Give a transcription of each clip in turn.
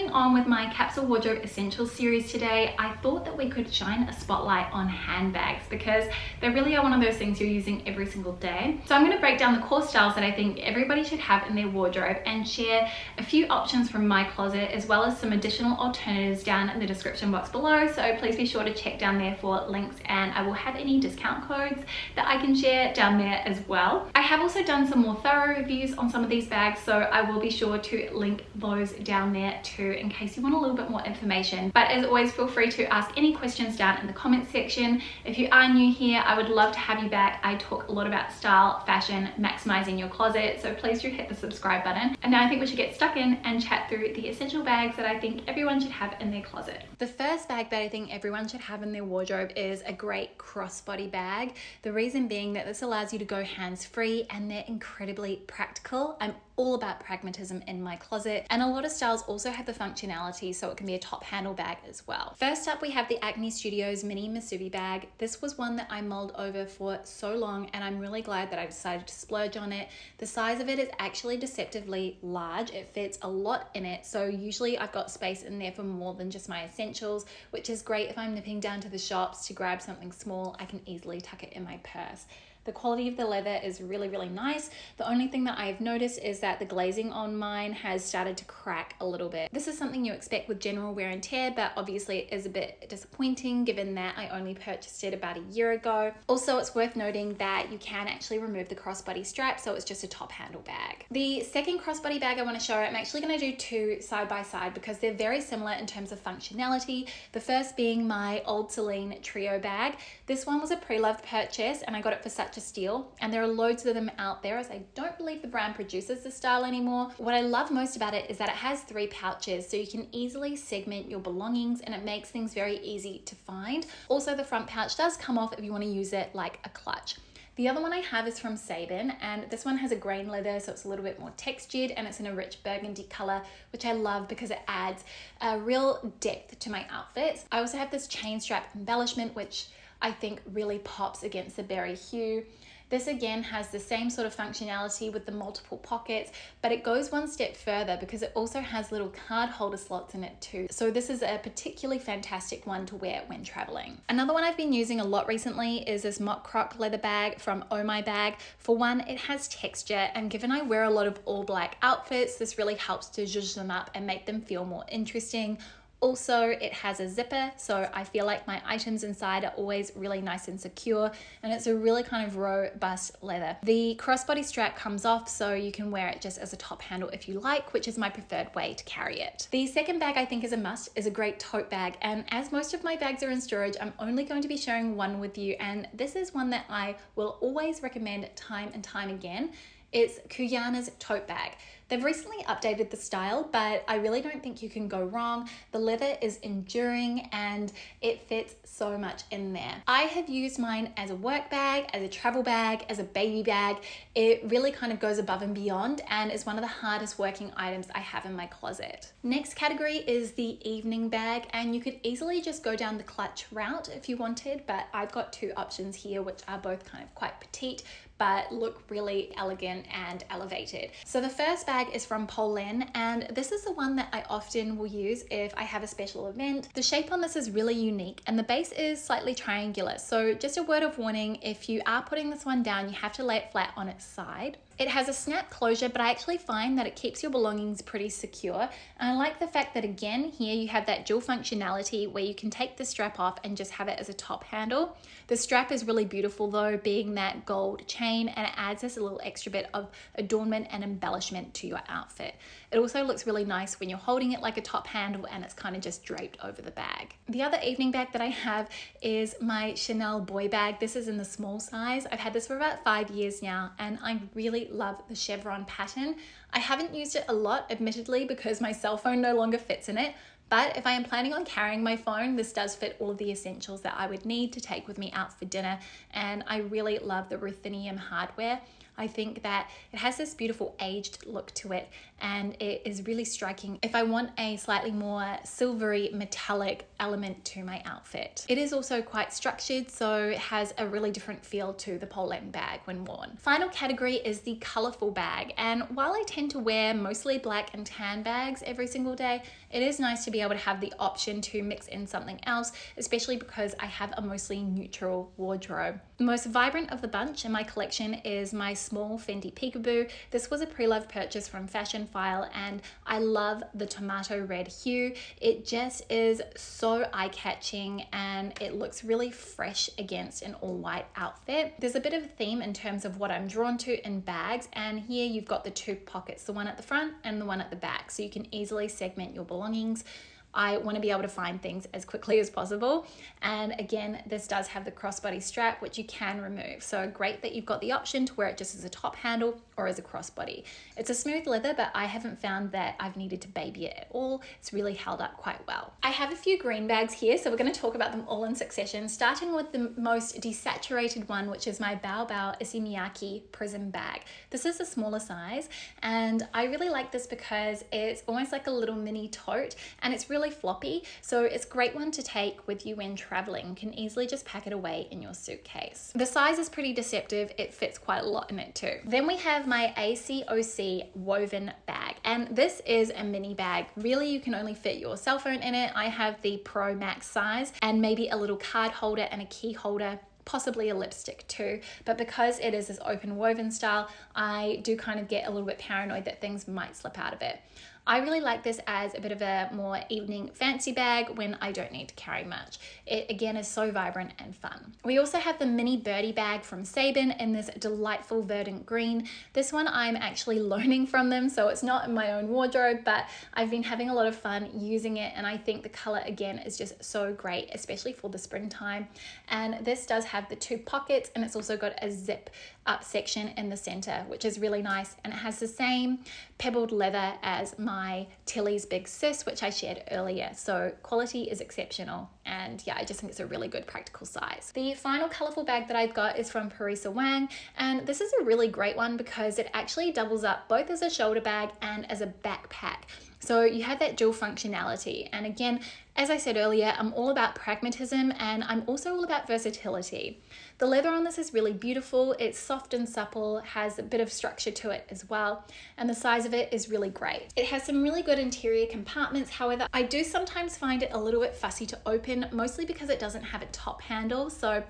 Continuing on with my Capsule Wardrobe Essentials series today, I thought that we could shine a spotlight on handbags because they really are one of those things you're using every single day. So I'm going to break down the core styles that I think everybody should have in their wardrobe and share a few options from my closet as well as some additional alternatives down in the description box below. So please be sure to check down there for links, and I will have any discount codes that I can share down there as well. I have also done some more thorough reviews on some of these bags, so I will be sure to link those down there too in case you want a little bit more information. But as always, feel free to ask any questions down in the comments section. If you are new here, I would love to have you back. I talk a lot about style, fashion, maximizing your closet, so please do hit the subscribe button. And now I think we should get stuck in and chat through the essential bags that I think everyone should have in their closet. The first bag that I think everyone should have in their wardrobe is a great crossbody bag. The reason being that this allows you to go hands-free and they're incredibly practical. I'm all about pragmatism in my closet, and a lot of styles also have the functionality so it can be a top handle bag as well. First up, we have the Acne Studios mini Masubi bag. This was one that I mulled over for so long, and I'm really glad that I decided to splurge on it. The size of it is actually deceptively large. It fits a lot in it, so usually I've got space in there for more than just my essentials, which is great if I'm nipping down to the shops to grab something small. I can easily tuck it in my purse. The quality of the leather is really, really nice. The only thing that I've noticed is that the glazing on mine has started to crack a little bit. This is something you expect with general wear and tear, but obviously it is a bit disappointing given that I only purchased it about a year ago. Also, it's worth noting that you can actually remove the crossbody strap, so it's just a top handle bag. The second crossbody bag I want to show, I'm actually going to do two side by side because they're very similar in terms of functionality. The first being my Old Celine Trio bag. This one was a pre-loved purchase and I got it for such a steal, and there are loads of them out there as I don't believe the brand produces this style anymore. What I love most about it is that it has 3 pouches, so you can easily segment your belongings and it makes things very easy to find. Also, the front pouch does come off if you want to use it like a clutch. The other one I have is from Sabin, and this one has a grain leather, so it's a little bit more textured, and it's in a rich burgundy color, which I love because it adds a real depth to my outfits. I also have this chain strap embellishment, which I think really pops against the berry hue. This again has the same sort of functionality with the multiple pockets, but it goes one step further because it also has little card holder slots in it too. So this is a particularly fantastic one to wear when traveling. Another one I've been using a lot recently is this mock croc leather bag from Oh My Bag. For one, it has texture, and given I wear a lot of all black outfits, this really helps to zhuzh them up and make them feel more interesting. Also, it has a zipper, so I feel like my items inside are always really nice and secure, and it's a really kind of robust leather. The crossbody strap comes off, so you can wear it just as a top handle if you like, which is my preferred way to carry it. The second bag I think is a must is a great tote bag, and as most of my bags are in storage, I'm only going to be sharing one with you, and this is one that I will always recommend time and time again. It's Kuyana's tote bag. They've recently updated the style, but I really don't think you can go wrong. The leather is enduring and it fits so much in there. I have used mine as a work bag, as a travel bag, as a baby bag. It really kind of goes above and beyond and is one of the hardest working items I have in my closet. Next category is the evening bag, and you could easily just go down the clutch route if you wanted, but I've got 2 options here which are both kind of quite petite but look really elegant and elevated. So the first bag is from Pollen, and this is the one that I often will use if I have a special event. The shape on this is really unique and the base is slightly triangular. So just a word of warning, if you are putting this one down, you have to lay it flat on its side. It has a snap closure, but I actually find that it keeps your belongings pretty secure. And I like the fact that again, here you have that dual functionality where you can take the strap off and just have it as a top handle. The strap is really beautiful though, being that gold chain, and it adds this little extra bit of adornment and embellishment to your outfit. It also looks really nice when you're holding it like a top handle and it's kind of just draped over the bag. The other evening bag that I have is my Chanel boy bag. This is in the small size. I've had this for about 5 years now, and I really love the chevron pattern. I haven't used it a lot, admittedly, because my cell phone no longer fits in it. But if I am planning on carrying my phone, this does fit all of the essentials that I would need to take with me out for dinner. And I really love the ruthenium hardware. I think that it has this beautiful aged look to it, and it is really striking if I want a slightly more silvery metallic element to my outfit. It is also quite structured, so it has a really different feel to the pole-length bag when worn. Final category is the colourful bag, and while I tend to wear mostly black and tan bags every single day, it is nice to be able to have the option to mix in something else, especially because I have a mostly neutral wardrobe. The most vibrant of the bunch in my collection is my small Fenty Peekaboo. This was a pre-loved purchase from Fashion File, and I love the tomato red hue. It just is so eye-catching and it looks really fresh against an all-white outfit. There's a bit of a theme in terms of what I'm drawn to in bags, and here you've got the two pockets, the one at the front and the one at the back, so you can easily segment your belongings. I want to be able to find things as quickly as possible. And again, this does have the crossbody strap, which you can remove. So great that you've got the option to wear it just as a top handle or as a crossbody. It's a smooth leather, but I haven't found that I've needed to baby it at all. It's really held up quite well. I have a few green bags here, so we're going to talk about them all in succession, starting with the most desaturated one, which is my Bao Bao Issey Miyake Prism bag. This is a smaller size, and I really like this because it's almost like a little mini tote, and it's really floppy, so it's a great one to take with you when traveling. You can easily just pack it away in your suitcase. The size is pretty deceptive. It fits quite a lot in it too. Then we have my ACOC woven bag, and this is a mini bag. Really, you can only fit your cell phone in it. I have the Pro Max size, and maybe a little card holder and a key holder, possibly a lipstick too, but because it is this open woven style, I do kind of get a little bit paranoid that things might slip out of it. I really like this as a bit of a more evening fancy bag when I don't need to carry much. It again is so vibrant and fun. We also have the mini birdie bag from Sabin in this delightful verdant green. This one I'm actually loaning from them, so it's not in my own wardrobe, but I've been having a lot of fun using it, and I think the color again is just so great, especially for the springtime. And this does have the two pockets, and it's also got a zip up section in the center, which is really nice, and it has the same pebbled leather as my Tilly's Big Sis, which I shared earlier, so quality is exceptional, and yeah, I just think it's a really good practical size. The final colorful bag that I've got is from Parisa Wang, and this is a really great one because it actually doubles up both as a shoulder bag and as a backpack. So you have that dual functionality, and again, as I said earlier, I'm all about pragmatism, and I'm also all about versatility. The leather on this is really beautiful. It's soft and supple, has a bit of structure to it as well, and the size of it is really great. It has some really good interior compartments. However, I do sometimes find it a little bit fussy to open, mostly because it doesn't have a top handle. So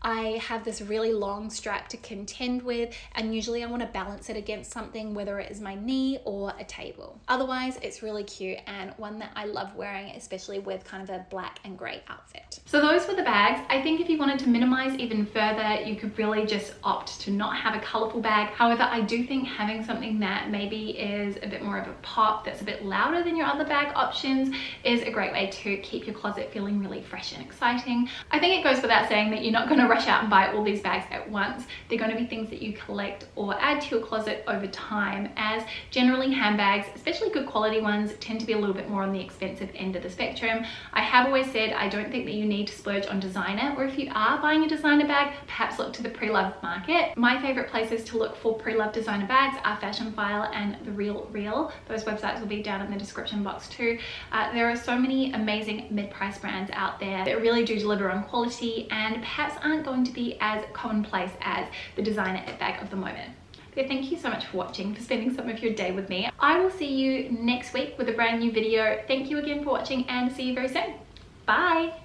I have this really long strap to contend with, and usually I want to balance it against something, whether it is my knee or a table. Otherwise, it's really cute and one that I love wearing, especially with kind of a black and grey outfit. So those were the bags. I think if you wanted to minimize even further, you could really just opt to not have a colorful bag. However, I do think having something that maybe is a bit more of a pop, that's a bit louder than your other bag options, is a great way to keep your closet feeling really fresh and exciting. I think it goes without saying that you're not going to rush out and buy all these bags at once. They're going to be things that you collect or add to your closet over time, as generally handbags, especially good quality ones, tend to be a little bit more on the expensive end of the spectrum. I have always said I don't think that you need to splurge on designer, or if you are buying a designer bag, perhaps look to the pre-loved market. My favorite places to look for pre-loved designer bags are Fashion File and The Real Real. Those websites will be down in the description box too. There are so many amazing mid-price brands out there that really do deliver on quality and perhaps aren't going to be as commonplace as the designer bag of the moment. So thank you so much for watching, for spending some of your day with me. I will see you next week with a brand new video. Thank you again for watching, and see you very soon. Bye.